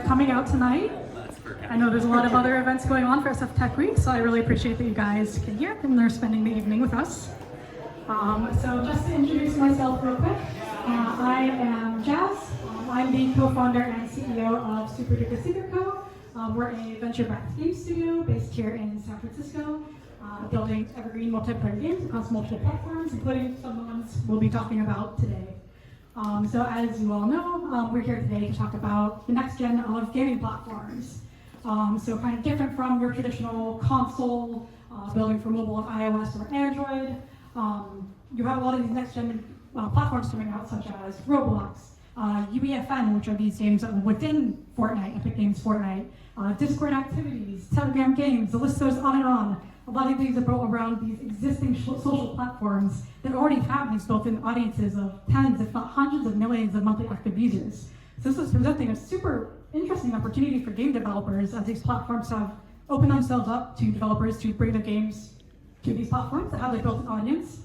coming out tonight. I know there's a lot of other events going on for SF Tech Week, so I really appreciate that you guys came here and they're spending the evening with us. So just to introduce myself real quick, I am Jazz. I'm the co-founder and CEO of SuperDuperSecret Co. We're a venture-backed game studio based here in San Francisco, building evergreen multiplayer games across multiple platforms, including some of the ones we'll be talking about today. So as you all know, we're here today to talk about the next gen of gaming platforms. So kind of different from your traditional console, building for mobile and iOS or Android. You have a lot of these next gen platforms coming out, such as Roblox, UEFN, which are these games within Fortnite, Epic Games Fortnite, Discord activities, Telegram games, the list goes on and on. A lot of these are built around these existing social platforms that already have these built-in audiences of tens, if not hundreds of millions of monthly active users. So this is presenting a super interesting opportunity for game developers, as these platforms have opened themselves up to developers to bring their games to these platforms that have their built-in audience,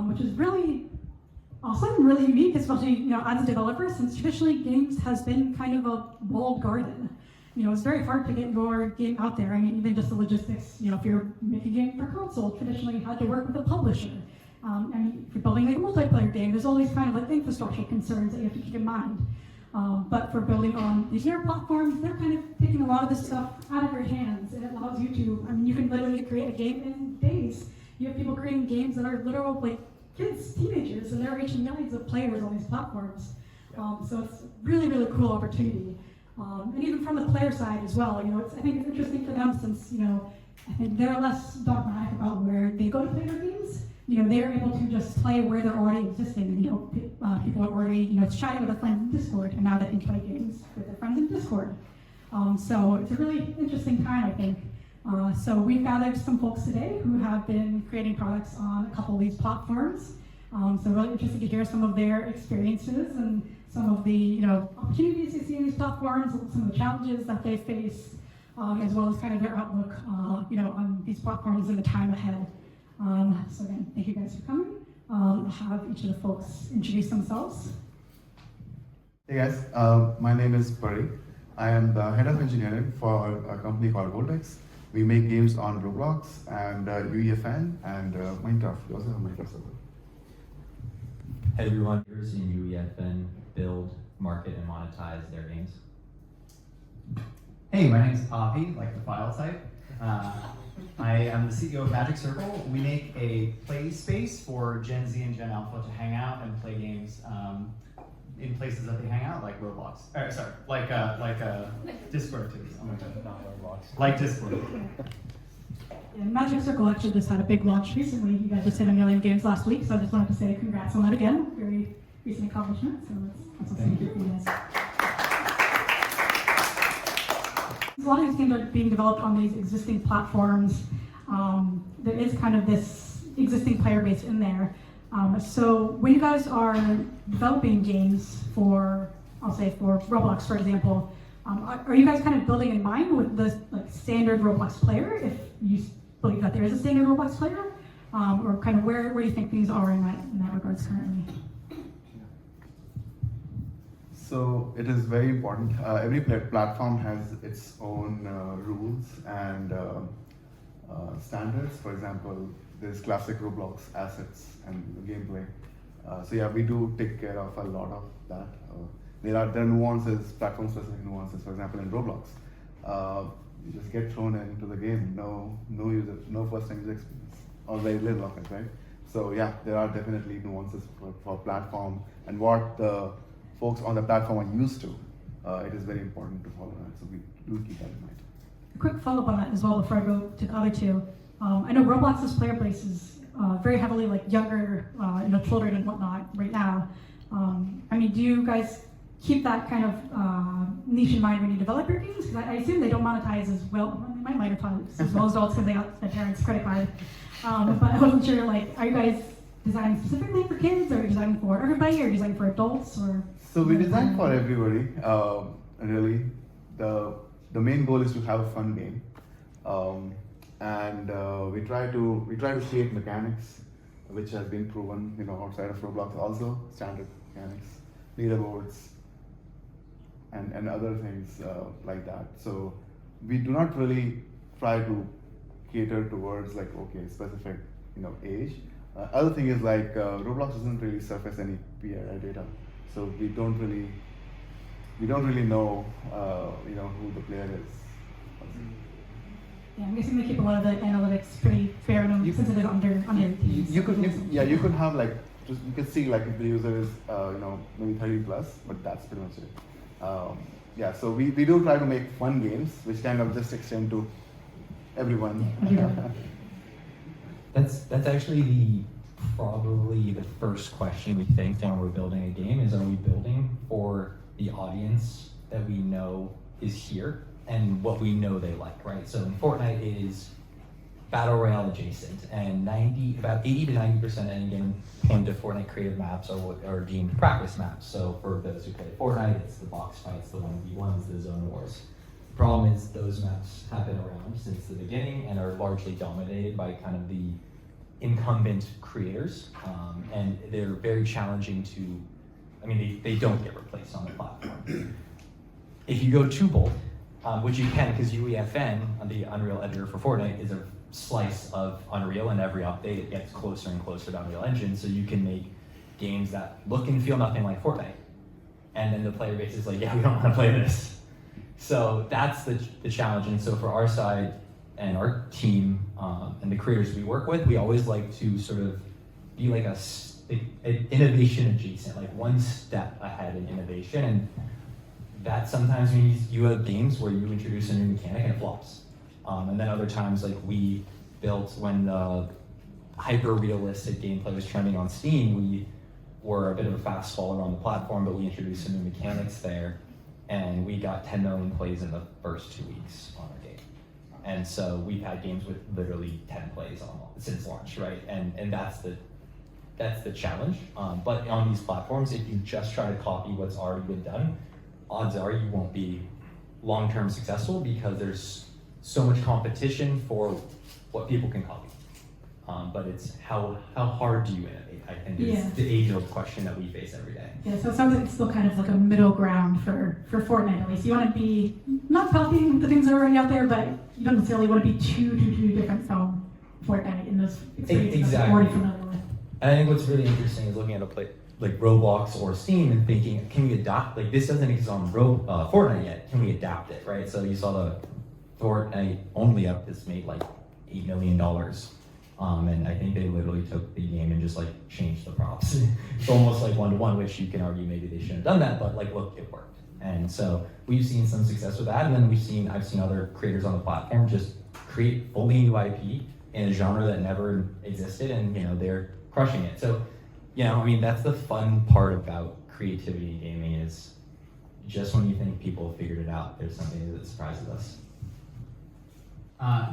which is really awesome, really unique, especially as a developer, since traditionally games has been kind of a walled garden. It's very hard to get your game out there. I mean, even just the logistics, if you're making a game for console, traditionally you had to work with a publisher. And if you're building a multiplayer game, there's all these kind of like infrastructure concerns that you have to keep in mind. But for building on these newer platforms, they're kind of taking a lot of this stuff out of your hands, and it allows you to, you can literally create a game in days. You have people creating games that are literal, like, kids, teenagers, and they're reaching millions of players on these platforms. So it's a really, really cool opportunity. And even from the player side as well, I think it's interesting for them since, I think they're less dogmatic about where they go to play their games. They're able to just play where they're already existing. People are already, chatting with a friend in Discord, and now they can play games with their friends in Discord. So it's a really interesting time, I think. So we've gathered some folks today who have been creating products on a couple of these platforms. So really interested to hear some of their experiences and some of the opportunities they see in these platforms, some of the challenges that they face, as well as kind of their outlook on these platforms in the time ahead. So again, thank you guys for coming. I'll have each of the folks introduce themselves. Hey guys, my name is Pari. I am the head of engineering for a company called Voldex. We make games on Roblox and UEFN and Minecraft. We also have Minecraft server. Hey everyone, viewers in UEFN build, market, and monetize their games. Hey, my name is Avi, like the file type. I am the CEO of Magic Circle. We make a play space for Gen Z and Gen Alpha to hang out and play games in places that they hang out, like Roblox. Like Discord activities. Oh my God, not Roblox. Like Discord. Yeah, Magic Circle actually just had a big launch recently. You guys just hit 1 million games last week, so I just wanted to say congrats on that again. Very recent accomplishment, so that's awesome for you guys. A lot of these games are being developed on these existing platforms. There is kind of this existing player base in there. So when you guys are developing games for, I'll say for Roblox, for example, are you guys kind of building in mind with the standard Roblox player, if you believe that there is a standard Roblox player, or kind of where do you think things are in that regards currently? So it is very important. Every platform has its own rules and standards. For example, there's classic Roblox assets and gameplay. So yeah, we do take care of a lot of that. There are nuances, platform-specific nuances. For example, in Roblox, you just get thrown into the game, no first-time user experience, or very little of it, right? So yeah, there are definitely nuances for platform and what the folks on the platform are used to. It is very important to follow that, so we do keep that in mind. A quick follow-up on that as well before I go to the other two. I know Roblox's player base is very heavily younger, children and whatnot right now. Do you guys keep that kind of niche in mind when you develop your games? Because I assume they don't monetize as well. They might monetize as well as adults because they got their parents' credit card. But I wasn't sure, are you guys designing specifically for kids, or are you designing for everybody, or are you designing for adults, or? So we design for everybody. Really, the main goal is to have a fun game, and we try to create mechanics, which has been proven, outside of Roblox also, standard mechanics, leaderboards, and other things like that. So we do not really try to cater towards like, okay, specific, age. Other thing is like Roblox doesn't really surface any PII data, so we don't really know who the player is. Yeah, I'm guessing they keep a lot of the analytics pretty fair and since it is under teams. You could have like you can see like if the user is maybe 30 plus, but that's pretty much it. So we do try to make fun games which kind of just extend to everyone. That's actually probably the first question we think when we're building a game is, are we building for the audience that we know is here and what we know they like, right? So in Fortnite it is battle royale adjacent, and about 80 to 90% at any given point of Fortnite creative maps are deemed practice maps. So for those who play Fortnite, it's the box fights, the 1v1s, the zone wars. The problem is those maps have been around since the beginning and are largely dominated by kind of the incumbent creators, and they're very challenging to, they don't get replaced on the platform. If you go too bold, which you can because UEFN, the Unreal editor for Fortnite, is a slice of Unreal, and every update it gets closer and closer to Unreal Engine, so you can make games that look and feel nothing like Fortnite. And then the player base is like, yeah, we don't want to play this. So that's the challenge. And so for our side and our team and the creators we work with, we always like to sort of be like an innovation adjacent, like one step ahead in innovation. And that sometimes means you have games where you introduce a new mechanic and it flops. And then other times, like we built when the hyper-realistic gameplay was trending on Steam, we were a bit of a fast follower on the platform, but we introduced some new mechanics there, and we got 10 million plays in the first 2 weeks on our game. And so we've had games with literally 10 plays since launch, right? And that's the challenge. But on these platforms, if you just try to copy what's already been done, odds are you won't be long-term successful because there's so much competition for what people can copy. But it's how hard do you innovate, I think is the age-old question that we face every day. Yeah, so it sounds like it's still kind of like a middle ground for Fortnite at least. You want to be not copying the things that are already out there, but you don't necessarily want to be too different from Fortnite in those experiences that you're already familiar with. And I think what's really interesting is looking at a play like Roblox or Steam and thinking, can we adopt, like this doesn't exist on Fortnite yet, can we adapt it, right? So you saw the Fortnite only up this made like $8 million. And I think they literally took the game and just like changed the props. It's almost like one-to-one, which you can argue maybe they shouldn't have done that, but like look, it worked. And so we've seen some success with that, and then I've seen other creators on the platform just create fully new IP in a genre that never existed, and they're crushing it. So that's the fun part about creativity in gaming is just when you think people have figured it out, there's something that surprises us.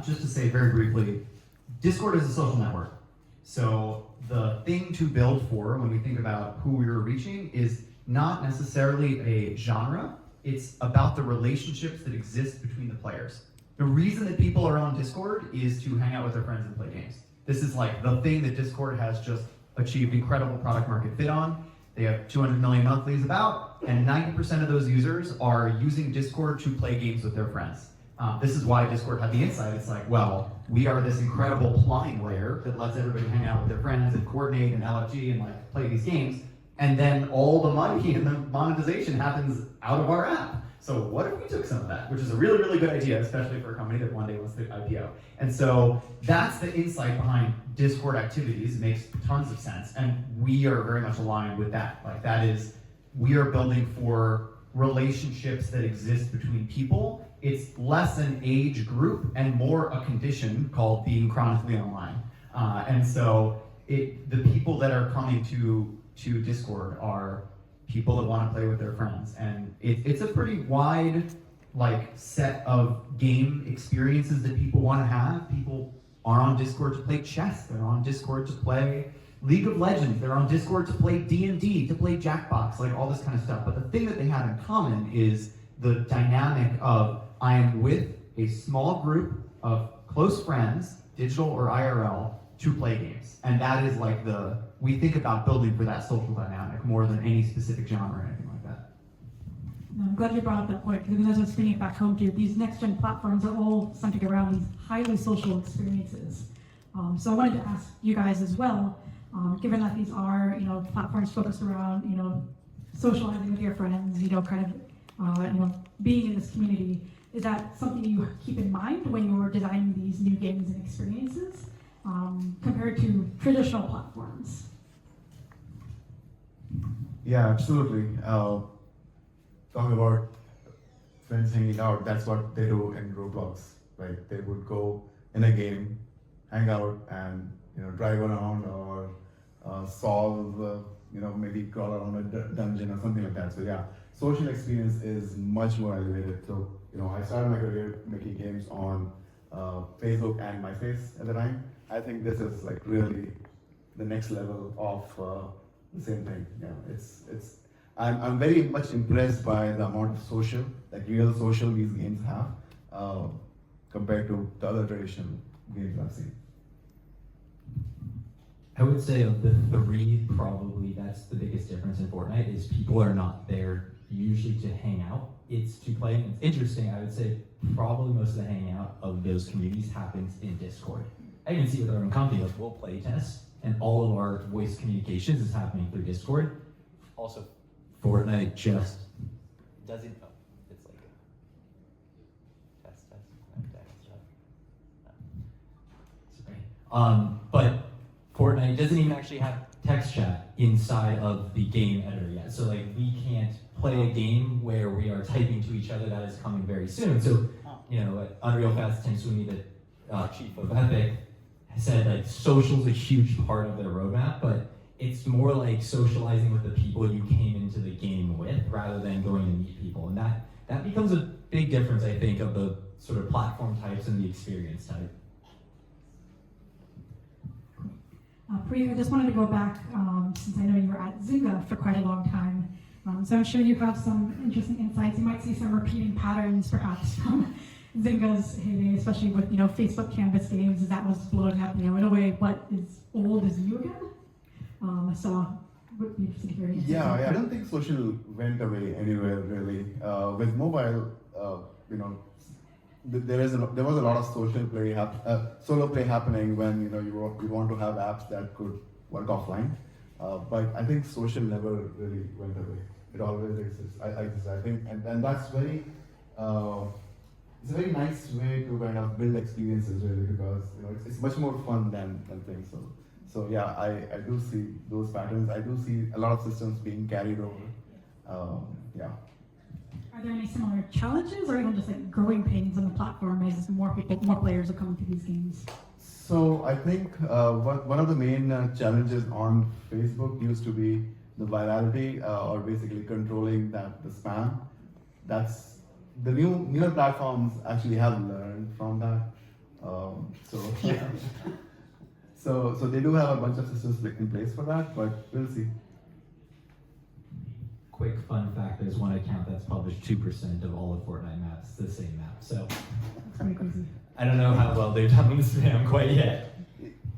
Just to say very briefly, Discord is a social network. So the thing to build for when we think about who we are reaching is not necessarily a genre, it's about the relationships that exist between the players. The reason that people are on Discord is to hang out with their friends and play games. This is like the thing that Discord has just achieved incredible product market fit on. They have 200 million monthlies about, and 90% of those users are using Discord to play games with their friends. This is why Discord had the insight. It's like, well, we are this incredible plumbing layer that lets everybody hang out with their friends and coordinate and LFG and like play these games. And then all the money and the monetization happens out of our app. So what if we took some of that, which is a really, really good idea, especially for a company that one day wants to IPO. And so that's the insight behind Discord activities. It makes tons of sense. And we are very much aligned with that. Like that is, we are building for relationships that exist between people. It's less an age group and more a condition called being chronically online. And so the people that are coming to Discord are people that want to play with their friends. And it's a pretty wide set of game experiences that people want to have. People are on Discord to play chess. They're on Discord to play League of Legends. They're on Discord to play D&D, to play Jackbox, like all this kind of stuff. But the thing that they have in common is the dynamic of I am with a small group of close friends, digital or IRL, to play games. And that is like we think about building for that social dynamic more than any specific genre or anything like that. I'm glad you brought up that point, because as I was bringing it back home to you, these next-gen platforms are all centered around these highly social experiences. So I wanted to ask you guys as well, given that these are, platforms focused around, socializing with your friends, kind of, being in this community, is that something you keep in mind when you're designing these new games and experiences, compared to traditional platforms? Yeah, absolutely. Talking about friends hanging out, that's what they do in Roblox. Right? They would go in a game, hang out, and drive around or solve, maybe crawl around a dungeon or something like that. So yeah, social experience is much more elevated. So I started my career making games on Facebook and MySpace at the time. I think this is like really the next level of the same thing. I'm very much impressed by the amount of social, like real social, these games have compared to the other traditional games I've seen. I would say of the three, probably that's the biggest difference in Fortnite is people are not there usually to hang out. It's to play. And it's interesting, I would say probably most of the hanging out of those communities happens in Discord. I even see with our own company, like we'll play test, and all of our voice communications is happening through Discord. Also, Fortnite just doesn't. Oh, it's like test. Sorry. But Fortnite doesn't even actually have text chat inside of the game editor yet. So like we can't play a game where we are typing to each other. That is coming very soon. So Unreal Fast Tim Sweeney, the chief of Epic, said like social's a huge part of their roadmap, but it's more like socializing with the people you came into the game with rather than going to meet people. And that becomes a big difference, I think, of the sort of platform types and the experience type. Priya, I just wanted to go back, since I know you were at Zynga for quite a long time. So I'm sure you have some interesting insights. You might see some repeating patterns, perhaps, from Zynga's heyday, especially with Facebook Canvas games, as that was blowing up, in a way, what is old is new again. So would be interesting to hear your insights. Yeah, I don't think social went away anywhere really. With mobile, there was a lot of social play, solo play happening when you want to have apps that could work offline. But I think social never really went away. It always exists. I think, and that's very. It's a very nice way to kind of build experiences really, because it's much more fun than things. So yeah, I do see those patterns. I do see a lot of systems being carried over. Yeah. Are there any similar challenges, or even just like growing pains on the platform as more players are coming to these games? So I think one of the main challenges on Facebook used to be the virality, or basically controlling the spam. That's the newer platforms actually have learned from that. So they do have a bunch of systems in place for that, but we'll see. Quick fun fact, there's one account that's published 2% of all of Fortnite maps, the same map. So That's very crazy. I don't know how well they've done with spam quite yet.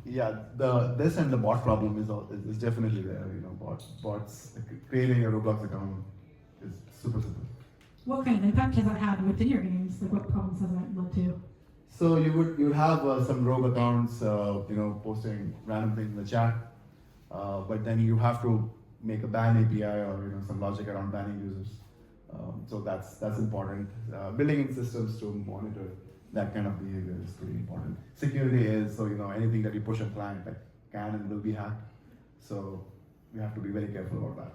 Yeah, this and the bot problem is definitely there. Bots creating a Roblox account is super simple. What kind of impact has that had within your games? Like what problems has that led to? So you would have some rogue accounts, posting random things in the chat, but then you have to make a ban API or some logic around banning users. So that's important. Building in systems to monitor that kind of behavior is pretty important. Security is, so anything that you push a client that can and will be hacked. So we have to be very careful about that.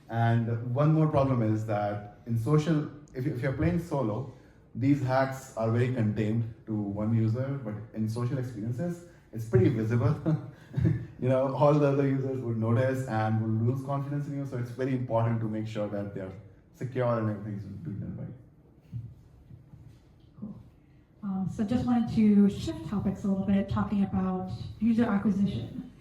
And one more problem is that in social, if you're playing solo, these hacks are very contained to one user, but in social experiences, it's pretty visible. All the other users would notice and will lose confidence in you. So it's very important to make sure that they're secure and everything's being done right. Cool. So just wanted to shift topics a little bit, talking about user acquisition.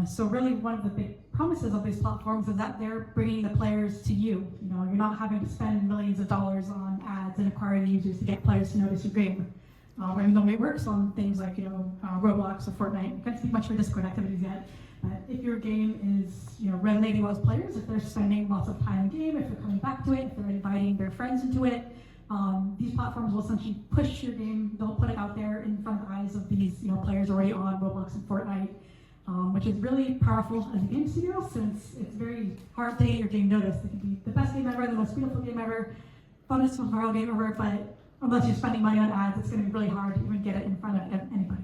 So really one of the big promises of these platforms is that they're bringing the players to you. You're not having to spend millions of dollars on ads and acquiring users to get players to notice your game. Even though it works on things like Roblox or Fortnite. I can't speak much for Discord activities yet, But if your game is, resonating well with players, if they're spending lots of time in the game, if they're coming back to it, if they're inviting their friends into it, these platforms will essentially push your game. They'll put it out there in front of the eyes of these, players already on Roblox and Fortnite, which is really powerful as a game studio, since it's very hard to get your game noticed. It can be the best game ever, the most beautiful game ever, funnest viral game ever, but unless you're spending money on ads, it's going to be really hard to even get it in front of anybody.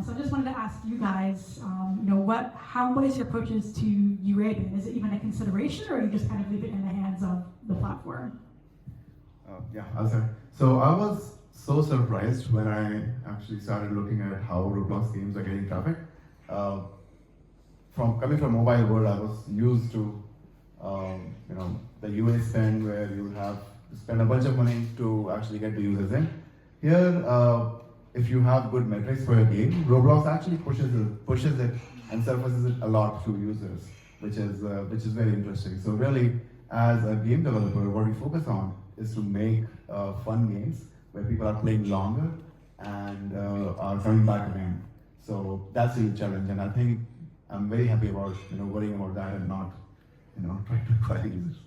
So I just wanted to ask you guys, what is your approaches to UA been? Is it even a consideration, or you just kind of leave it in the hands of the platform? Yeah, I'll say. So I was so surprised when I actually started looking at how Roblox games are getting traffic. Coming from mobile world, I was used to, the UA spend where you have to spend a bunch of money to actually get the users in. Here, if you have good metrics for your game, Roblox actually pushes it and surfaces it a lot to users, which is very interesting. So really, as a game developer, what we focus on is to make fun games where people are playing longer and are coming back again. So that's the challenge, and I think I'm very happy about worrying about that and not trying to acquire users.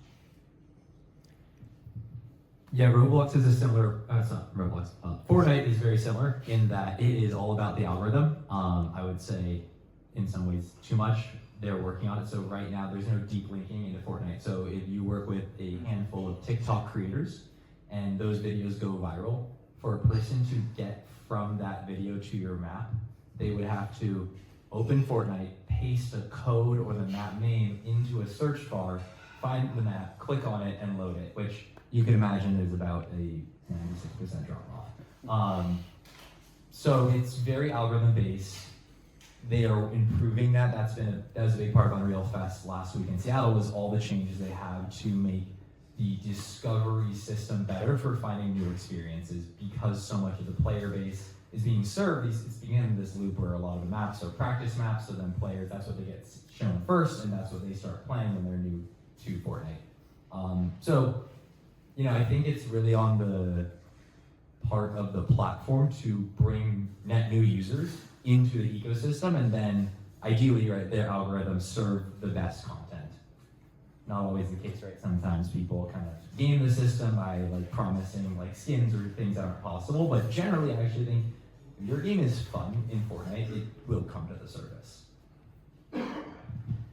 Yeah, Roblox is a similar, it's not Roblox, Fortnite is very similar in that it is all about the algorithm. I would say in some ways too much. They're working on it. So right now there's no deep linking into Fortnite. So if you work with a handful of TikTok creators and those videos go viral, for a person to get from that video to your map, they would have to open Fortnite, paste a code or the map name into a search bar, find the map, click on it, and load it, which you can imagine is about a 96% drop off. So it's very algorithm based. They are improving that. That was a big part of Unreal Fest last week in Seattle, was all the changes they have to make the discovery system better for finding new experiences, because so much of the player base is being served. It's beginning this loop where a lot of the maps are practice maps, so then players, that's what they get shown first, and that's what they start playing when they're new to Fortnite. So, I think it's really on the part of the platform to bring net new users into the ecosystem, and then ideally, right, their algorithms serve the best content. Not always the case, right? Sometimes people kind of game the system by promising skins or things that aren't possible, but generally I actually think if your game is fun in Fortnite, it will come to the surface.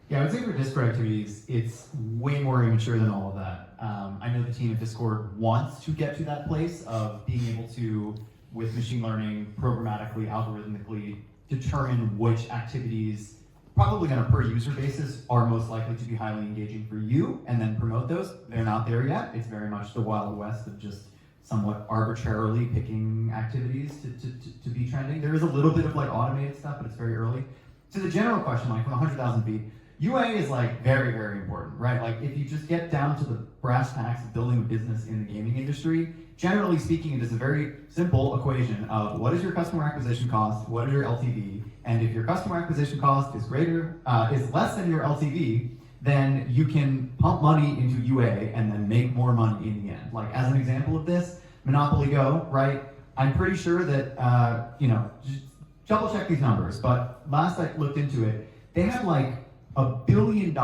Yeah, I would say for Discord activities, it's way more immature than all of that. I know the team at Discord wants to get to that place of being able to, with machine learning, programmatically, algorithmically, determine which activities, probably on a per user basis, are most likely to be highly engaging for you, and then promote those. They're not there yet. It's very much the Wild West of just somewhat arbitrarily picking activities to be trending. There is a little bit of automated stuff, but it's very early. To the general question, from 100,000 feet, UA is very, very important, right? If you just get down to the brass tacks of building a business in the gaming industry, generally speaking, it is a very simple equation of what is your customer acquisition cost, what is your LTV, and if your customer acquisition cost is less than your LTV, then you can pump money into UA and then make more money in the end. As an example of this, Monopoly Go, right? I'm pretty sure that, just double check these numbers, but last I looked into it, they had $1 billion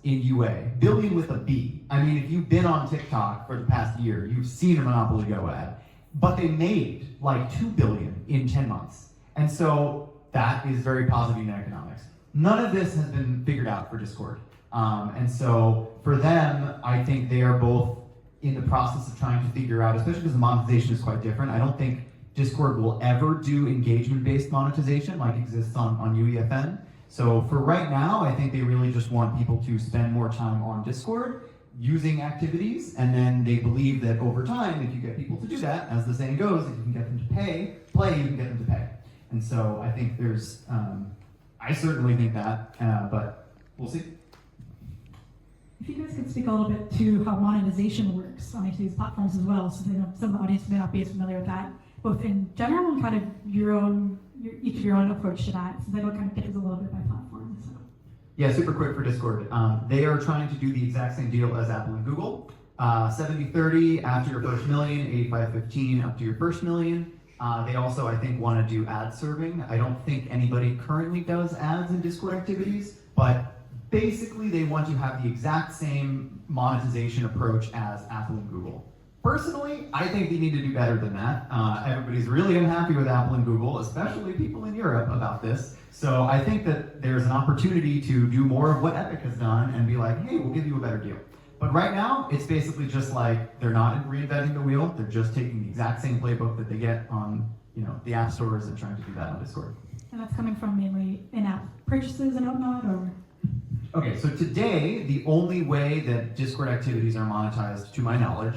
in UA, billion with a B. I mean, if you've been on TikTok for the past year, you've seen a Monopoly Go ad, but they made $2 billion in 10 months. And so that is very positive in economics. None of this has been figured out for Discord. And so for them, I think they are both in the process of trying to figure out, especially because the monetization is quite different. I don't think Discord will ever do engagement-based monetization like exists on UEFN. So for right now, I think they really just want people to spend more time on Discord using activities, and then they believe that over time, if you get people to do that, as the saying goes, if you can get them to play, you can get them to pay. And so I think there's, I certainly think that, but we'll see. If you guys could speak a little bit to how monetization works on each of these platforms as well, so some of the audience may not be as familiar with that, both in general and kind of each of your own approach to that, since I know it kind of differs a little bit by platform. So. Yeah, super quick for Discord. They are trying to do the exact same deal as Apple and Google. 70-30 after your first million, 85-15 up to your first million. They also, I think, want to do ad serving. I don't think anybody currently does ads in Discord activities, but basically they want to have the exact same monetization approach as Apple and Google. Personally, I think they need to do better than that. Everybody's really unhappy with Apple and Google, especially people in Europe about this. So I think that there's an opportunity to do more of what Epic has done and be like, hey, we'll give you a better deal. But right now, it's basically just like they're not reinventing the wheel. They're just taking the exact same playbook that they get on, the app stores and trying to do that on Discord. And that's coming from mainly in-app purchases and whatnot, or? Okay, so today, the only way that Discord activities are monetized, to my knowledge,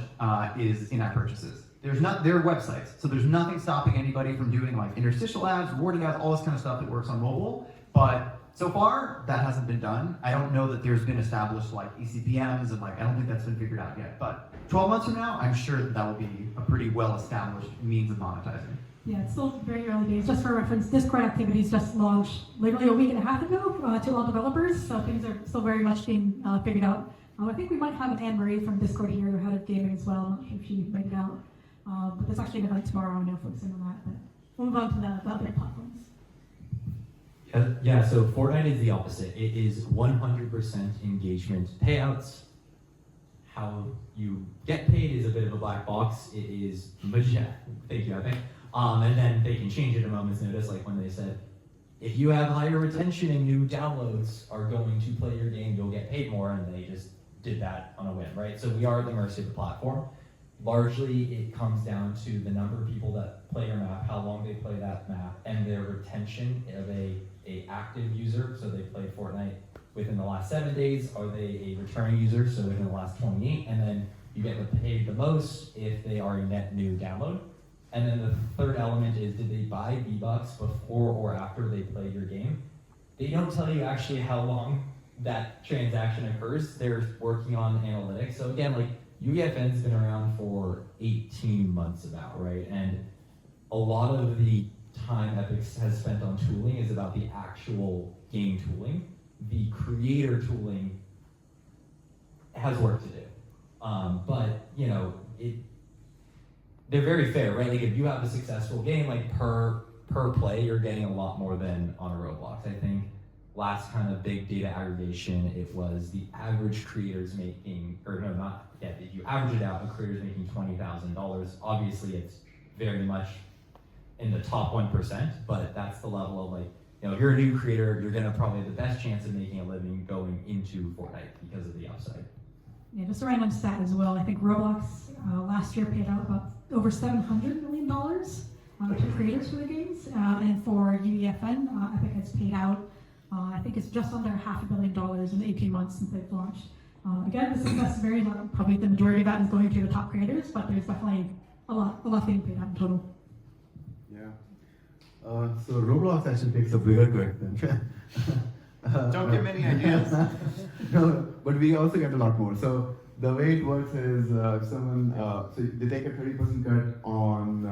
is in-app purchases. There are websites, so there's nothing stopping anybody from doing like interstitial ads, rewarding ads, all this kind of stuff that works on mobile. But so far, that hasn't been done. I don't know that there's been established like ECPMs and I don't think that's been figured out yet. But 12 months from now, I'm sure that will be a pretty well-established means of monetizing. Yeah, it's still very early days. Just for reference, Discord activities just launched literally a week and a half ago to all developers, so things are still very much being figured out. I think we might have an Anne-Marie from Discord here, head of gaming as well. I'm not sure if she made it out. But there's actually an event tomorrow, I know focusing on that. But we'll move on to the other platforms. Yeah, so Fortnite is the opposite. It is 100% engagement payouts. How you get paid is a bit of a black box. It is thank you, I think. And then they can change it at a moment's notice, like when they said, if you have higher retention and new downloads are going to play your game, you'll get paid more, and they just did that on a whim, right? So we are the immersive platform. Largely, it comes down to the number of people that play your map, how long they play that map, and their retention of a active user. So they played Fortnite within the last 7 days. Are they a returning user? So within the last 28, and then you get paid the most if they are a net new download. And then the third element is, did they buy V-Bucks before or after they played your game? They don't tell you actually how long that transaction occurs. They're working on analytics. So again, UEFN's been around for 18 months about, right? And a lot of the time Epic has spent on tooling is about the actual game tooling. The creator tooling has work to do. They're very fair, right? If you have a successful game, per play, you're getting a lot more than on a Roblox. I think last kind of big data aggregation, it was the average creators making, if you average it out, a creator's making $20,000. Obviously, it's very much in the top 1%, but that's the level of if you're a new creator, you're gonna probably have the best chance of making a living going into Fortnite because of the upside. Yeah, just a random stat as well. I think Roblox last year paid out about over $700 million to creators for the games, and for UEFN, Epic has paid out, I think it's just under $500 million in 18 months since they've launched. Again, the success varies. Probably the majority of that is going to the top creators, but there's definitely a lot getting paid out in total. Yeah. So Roblox actually takes a bigger cut than. Don't give many ideas. No, but we also get a lot more. So the way it works is someone, so they take a 30% cut on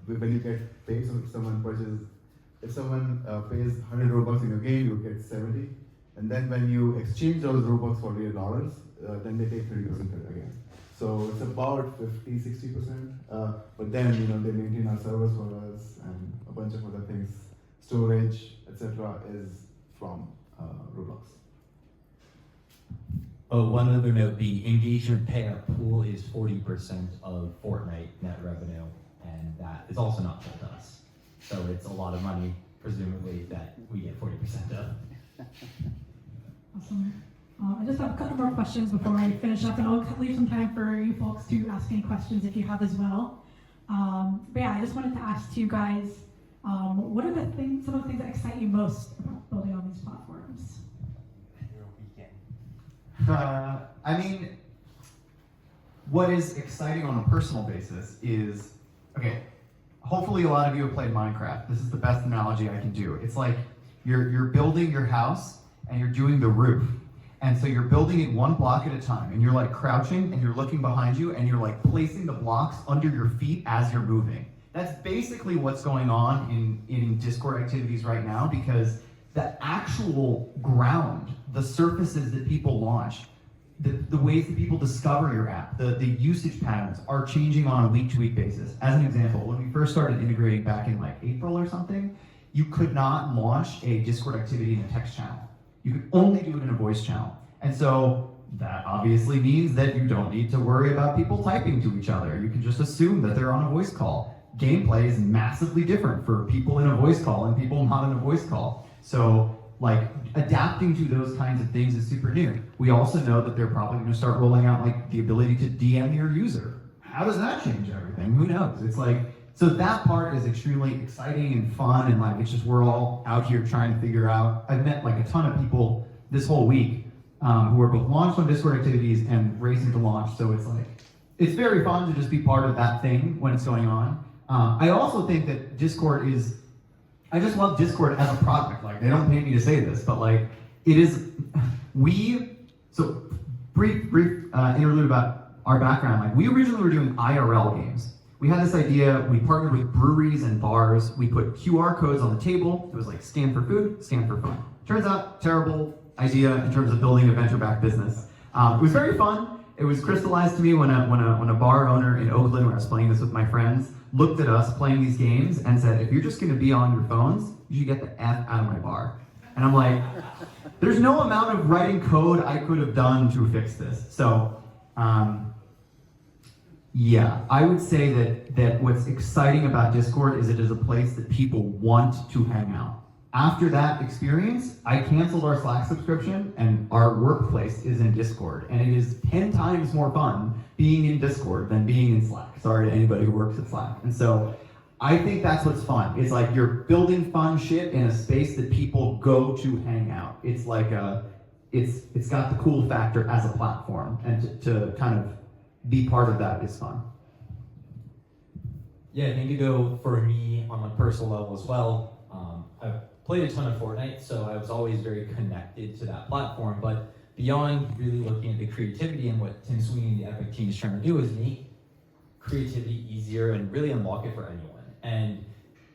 when you get paid. So if someone pays 100 Robux in your game, you get 70. And then when you exchange those Robux for real dollars, then they take 30% cut again. So it's about 50-60%. But then they maintain our servers for us and a bunch of other things, storage, etc. is from Roblox. Oh, one other note, the engagement payout pool is 40% of Fortnite net revenue, and that is also not told to us. So it's a lot of money, presumably, that we get 40% of. Awesome. I just have a couple more questions before I finish up, and I'll leave some time for you folks to ask any questions if you have as well. But yeah, I just wanted to ask you guys, what are some of the things that excite you most about building on these platforms? What is exciting on a personal basis is, hopefully a lot of you have played Minecraft. This is the best analogy I can do. It's like you're building your house and you're doing the roof. And so you're building it one block at a time, and you're crouching and you're looking behind you and you're placing the blocks under your feet as you're moving. That's basically what's going on in Discord activities right now, because the actual ground, the surfaces that people launch, the ways that people discover your app, the usage patterns are changing on a week-to-week basis. As an example, when we first started integrating back in like April or something, you could not launch a Discord activity in a text channel. You could only do it in a voice channel. And so that obviously means that you don't need to worry about people typing to each other. You can just assume that they're on a voice call. Gameplay is massively different for people in a voice call and people not in a voice call. So like adapting to those kinds of things is super new. We also know that they're probably going to start rolling out like the ability to DM your user. How does that change everything? Who knows? It's like, so that part is extremely exciting and fun, and like it's just we're all out here trying to figure out. I've met like a ton of people this whole week who are both launched on Discord activities and racing to launch. So it's like it's very fun to just be part of that thing when it's going on. I also think that Discord is. I just love Discord as a product. Like they don't pay me to say this, but like it is. So brief interlude about our background. Like we originally were doing IRL games. We had this idea, we partnered with breweries and bars, we put QR codes on the table, it was like scan for food, scan for fun. Turns out, terrible idea in terms of building a venture-backed business. It was very fun. It was crystallized to me when a bar owner in Oakland, when I was playing this with my friends, looked at us playing these games and said, if you're just gonna be on your phones, you should get the F out of my bar. And I'm like, there's no amount of writing code I could have done to fix this. So, yeah, I would say that what's exciting about Discord is it is a place that people want to hang out. After that experience, I canceled our Slack subscription and our workplace is in Discord. And it is 10 times more fun being in Discord than being in Slack. Sorry to anybody who works at Slack. And so I think that's what's fun. It's like you're building fun shit in a space that people go to hang out. It's like it's got the cool factor as a platform, and to kind of be part of that is fun. Yeah, I think to go for me on a personal level as well. I've played a ton of Fortnite, so I was always very connected to that platform. But beyond really looking at the creativity and what Tim Sweeney and the Epic team is trying to do is make creativity easier and really unlock it for anyone. And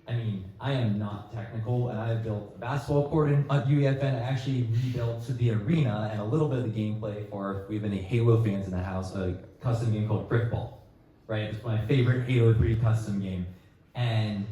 I mean, I am not technical, and I built a basketball court at UEFN. I actually rebuilt the arena and a little bit of the gameplay for, if we have any Halo fans in the house, a custom game called Brickball, right? It's my favorite Halo 3 custom game. And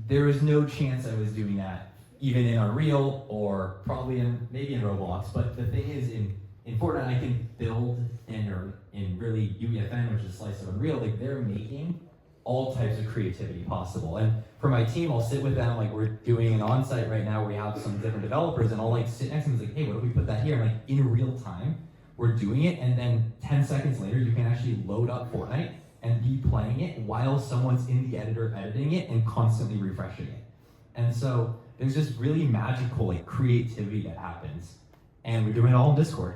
there was no chance I was doing that even in Unreal or probably maybe in Roblox. But the thing is, in Fortnite, I can build in really UEFN, which is a slice of Unreal, like they're making all types of creativity possible. And for my team, I'll sit with them, like we're doing an onsite right now where we have some different developers, and I'll like sit next to them and like, hey, what if we put that here? And like in real time, we're doing it, and then 10 seconds later, you can actually load up Fortnite and be playing it while someone's in the editor editing it and constantly refreshing it. And so there's just really magical like creativity that happens. And we're doing it all in Discord,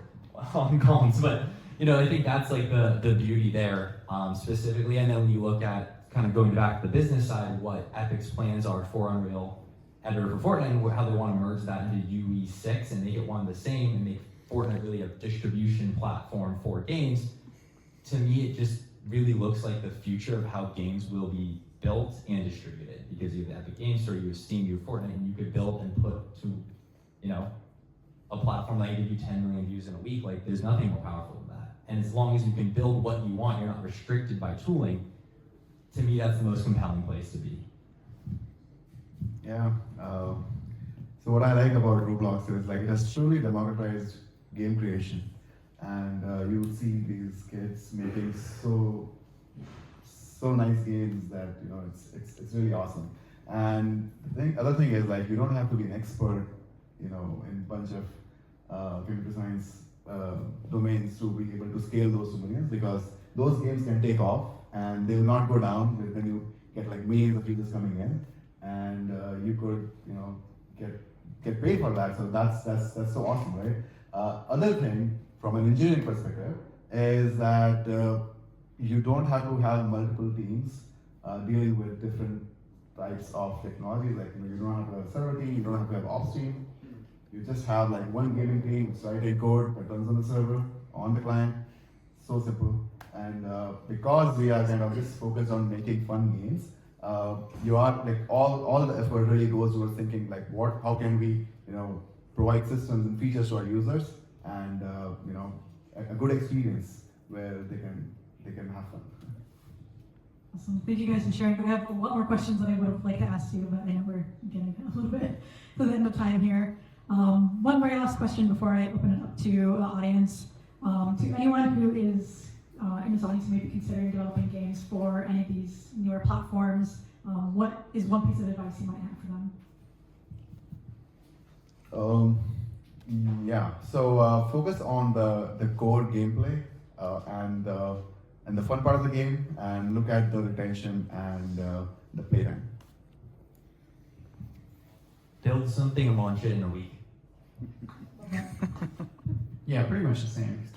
on comms, but you know, I think that's like the beauty there specifically. And then when you look at kind of going back to the business side, what Epic's plans are for Unreal Editor for Fortnite and how they want to merge that into UE6 and make it one and the same and make Fortnite really a distribution platform for games. To me, it just really looks like the future of how games will be built and distributed, because you have Epic Games Store, you have Steam, you have Fortnite, and you could build and put to, you know, a platform that give you 10 million views in a week. Like there's nothing more powerful than that. And as long as you can build what you want, you're not restricted by tooling. To me, that's the most compelling place to be. Yeah. So what I like about Roblox is like it has truly democratized game creation, and you see these kids making so nice games that you know it's really awesome. And the other thing is like you don't have to be an expert, you know, in a bunch of computer science domains to be able to scale those to millions, because those games can take off and they will not go down when you get like millions of users coming in, and you could, you know, get paid for that. So that's so awesome, right? Other thing from an engineering perspective is that you don't have to have multiple teams dealing with different types of technologies. Like, you know, you don't have to have a server team, you don't have to have ops team. You just have like one gaming team, it's writing code that runs on the server, on the client. So simple. And because we are kind of just focused on making fun games, you are like all the effort really goes towards thinking like how can we, you know, provide systems and features to our users, and you know, a good experience where they can have fun. Awesome. Thank you guys for sharing. I have a lot more questions that I would have liked to ask you, but I know we're getting a little bit to the end of time here. One very last question before I open it up to the audience. To anyone who is in this audience who may be considering developing games for any of these newer platforms, what is one piece of advice you might have for them? Yeah, so focus on the core gameplay and the fun part of the game, and look at the retention and the playtime. Build something and launch it in a week. Yeah, pretty much the same.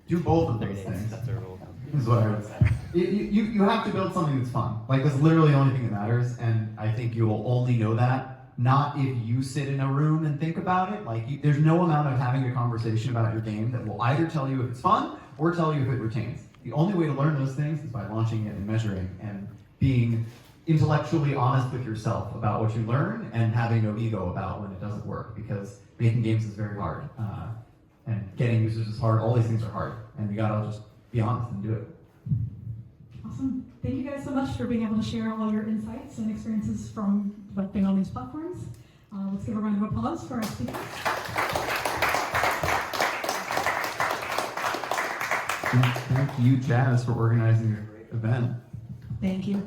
Do both of those things. That's a rule. Is what I would say. You have to build something that's fun. Like, that's literally the only thing that matters, and I think you will only know that not if you sit in a room and think about it. Like, there's no amount of having a conversation about your game that will either tell you if it's fun or tell you if it retains. The only way to learn those things is by launching it and measuring and being intellectually honest with yourself about what you learn and having no ego about when it doesn't work, because making games is very hard. And getting users is hard. All these things are hard, and we gotta just be honest and do it. Awesome. Thank you guys so much for being able to share all your insights and experiences from developing on these platforms. Let's give a round of applause for our speakers. Thank you, Jazz, for organizing your great event. Thank you.